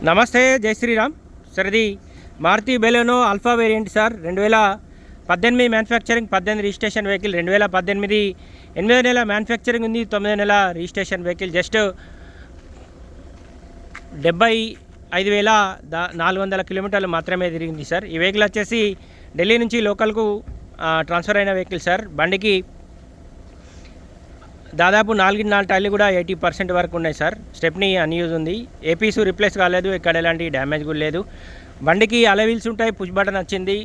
నమస్తే, జై శ్రీరామ్ సార్. ఇది Maruti Baleno Alpha variant sir. 2018 manufacturing, 18 registration vehicle. 2018 8వ నెల మ్యానుఫ్యాక్చరింగ్ ఉంది, 9వ నెల రిజిస్ట్రేషన్ వెహికల్. జస్ట్ 75,400 కిలోమీటర్లు మాత్రమే తిరిగింది సార్. ఈ వెహికల్ వచ్చేసి ఢిల్లీ నుంచి లోకల్కు ట్రాన్స్ఫర్ అయిన వెహికల్ సార్. బండికి దాదాపు 4 టైర్లు కూడా 80% వరకు ఉన్నాయి సార్. స్టెప్నీ అన్యూజ్ ఉంది, ఏపీసు రిప్లేస్ కాలేదు, ఎక్కడ ఎలాంటి డ్యామేజ్ కూడా లేదు. బండికి అలై వీల్స్ ఉంటాయి, పుష్ బటన్ వచ్చింది,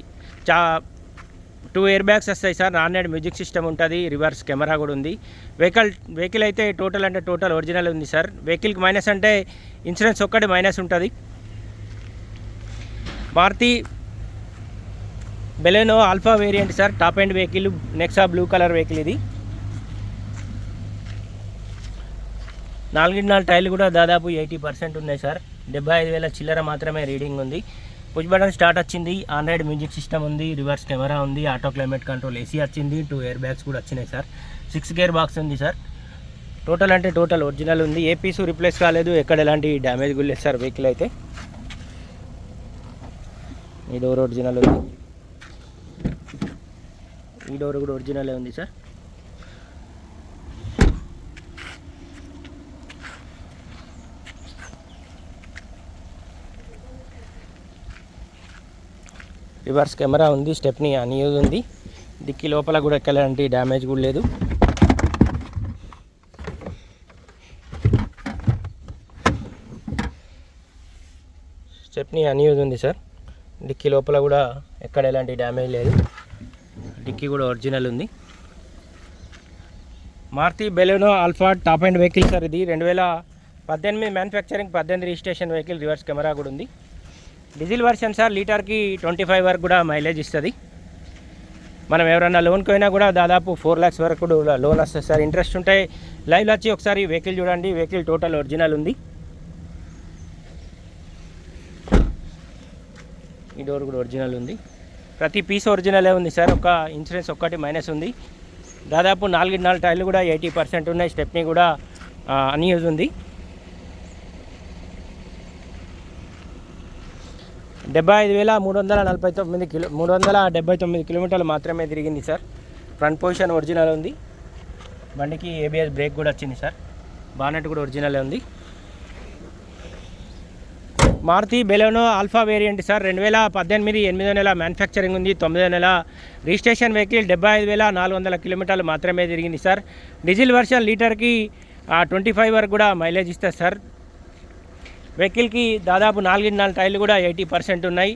2 ఎయిర్ బ్యాగ్స్ వస్తాయి సార్. నాన్ మ్యూజిక్ సిస్టమ్ ఉంటుంది, రివర్స్ కెమెరా కూడా ఉంది. వెహికల్ అయితే టోటల్ ఒరిజినల్ ఉంది సార్. వెహికల్కి మైనస్ అంటే ఇన్సూరెన్స్ ఒక్కటి మైనస్ ఉంటుంది. Maruti Baleno Alpha variant sir, top end vehicle, Nexa blue colour vehicle. ఇది 4 టైర్లు కూడా దాదాపు 80% ఉన్నాయి సార్. 75,000 చిల్లర మాత్రమే రీడింగ్ ఉంది. పుష్ బటన్ స్టార్ట్ వచ్చింది, ఆండ్రాయిడ్ మ్యూజిక్ సిస్టమ్ ఉంది, రివర్స్ కెమెరా ఉంది, ఆటో క్లైమేట్ కంట్రోల్, ఏసీ వచ్చింది, 2 ఎయిర్ బ్యాగ్స్ కూడా వచ్చినాయి సార్. 6 గేర్ బాక్స్ ఉంది సార్. టోటల్ ఒరిజినల్ ఉంది, ఏ పీసు రిప్లేస్ కాలేదు, ఎక్కడ ఎలాంటి డ్యామేజ్ కూడా లేదు సార్. వెహికల్ అయితే ఈ డోర్ ఒరిజినల్ ఉంది, ఈ డోర్ కూడా ఒరిజినలే ఉంది సార్. రివర్స్ కెమెరా ఉంది, స్టెప్నీ అన్యూజ్ ఉంది. డిక్కీ లోపల కూడా ఎలాంటి డ్యామేజ్ కూడా లేదు. స్టెప్నీ అన్యూజ్ ఉంది సార్. డిక్కీ లోపల కూడా ఎక్కడ ఎలాంటి డ్యామేజ్ లేదు. డిక్కీ కూడా ఒరిజినల్ ఉంది. Maruti Baleno alpha top end vehicle sir. ఇది 2018 manufacturing, 18 registration vehicle, reverse camera కూడా ఉంది. Diesel version sir. లీటర్కి 25 వరకు కూడా మైలేజ్ ఇస్తుంది. మనం ఎవరన్నా లోన్కి పోయినా కూడా దాదాపు 4 lakhs వరకు కూడా లోన్ వస్తుంది సార్. ఇంట్రెస్ట్ ఉంటే లైవ్లో వచ్చి ఒకసారి వెహికల్ చూడండి. వెహికల్ టోటల్ ఒరిజినల్ ఉంది. ఈ డోర్ కూడా ఒరిజినల్ ఉంది. ప్రతి పీస్ ఒరిజినలే ఉంది సార్. ఒక ఇన్సూరెన్స్ ఒక్కటి మైనస్ ఉంది. దాదాపు 4 టైర్లు కూడా 80% ఉన్నాయి. స్టెప్నీ కూడా అన్యూజ్ ఉంది. 75,379 కిలోమీటర్లు మాత్రమే తిరిగింది సార్. ఫ్రంట్ పొజిషన్ ఒరిజినల్ ఉంది. బండికి ఏబిఎస్ బ్రేక్ కూడా వచ్చింది సార్. బానెట్ కూడా ఒరిజినల్ ఉంది. Maruti Baleno Alpha variant sir. 2018 8వ నెల మ్యానుఫ్యాక్చరింగ్ ఉంది, 9వ నెల రిజిస్ట్రేషన్ వెహికల్. 75,400 కిలోమీటర్లు మాత్రమే తిరిగింది సార్. డీజిల్ వర్షన్ లీటర్కి 25 వరకు కూడా మైలేజ్ ఇస్తుంది సార్. వెహికల్కి దాదాపు 4 టైర్లు కూడా 80% ఉన్నాయి.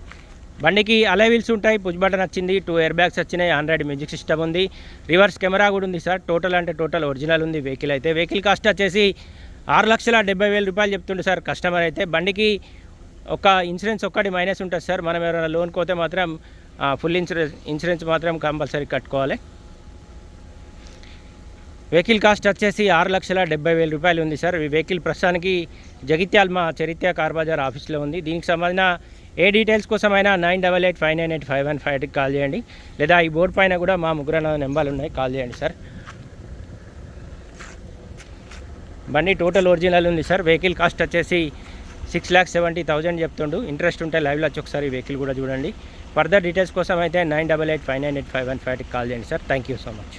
బండికి అలై వీల్స్ ఉంటాయి, పుష్ బటన్ వచ్చింది, 2 ఎయిర్ బ్యాగ్స్ వచ్చినాయి, ఆండ్రాయిడ్ మ్యూజిక్ సిస్టమ్ ఉంది, రివర్స్ కెమెరా కూడా ఉంది సార్. టోటల్ ఒరిజినల్ ఉంది వెహికల్ అయితే. వెహికల్ కాస్ట్ వచ్చేసి 6,70,000 రూపాయలు చెప్తుండే సార్ కస్టమర్ అయితే. బండికి ఒక ఇన్సూరెన్స్ ఒక్కటి మైనస్ ఉంటుంది సార్. మనం ఎవరైనా లోన్కి పోతే మాత్రం ఫుల్ ఇన్సూరెన్స్ మాత్రం కంపల్సరీ కట్టుకోవాలి. వెహికల్ కాస్ట్ వచ్చేసి 6,70,000 రూపాయలు ఉంది సార్. ఈ వెహికల్ ప్రస్తుతానికి జగిత్యాల మా చరిత్ర కార్ బజార్ ఆఫీస్లో ఉంది. దీనికి సంబంధించిన ఏ డీటెయిల్స్ కోసమైనా 9885985158కి కాల్ చేయండి, లేదా ఈ బోర్డు పైన కూడా మా ముగ్గురు నెంబర్లు ఉన్నాయి, కాల్ చేయండి సార్. బండి టోటల్ ఒరిజినల్ ఉంది సార్. వెహికల్ కాస్ట్ వచ్చేసి 6,70,000 చెప్తుండు. ఇంట్రెస్ట్ ఉంటే లైవ్లో వచ్చి ఒకసారి వెహికల్ కూడా చూడండి. ఫర్దర్ డీటెయిల్స్ కోసం అయితే 9885985158కి కాల్ చేయండి sir. Thank you so much.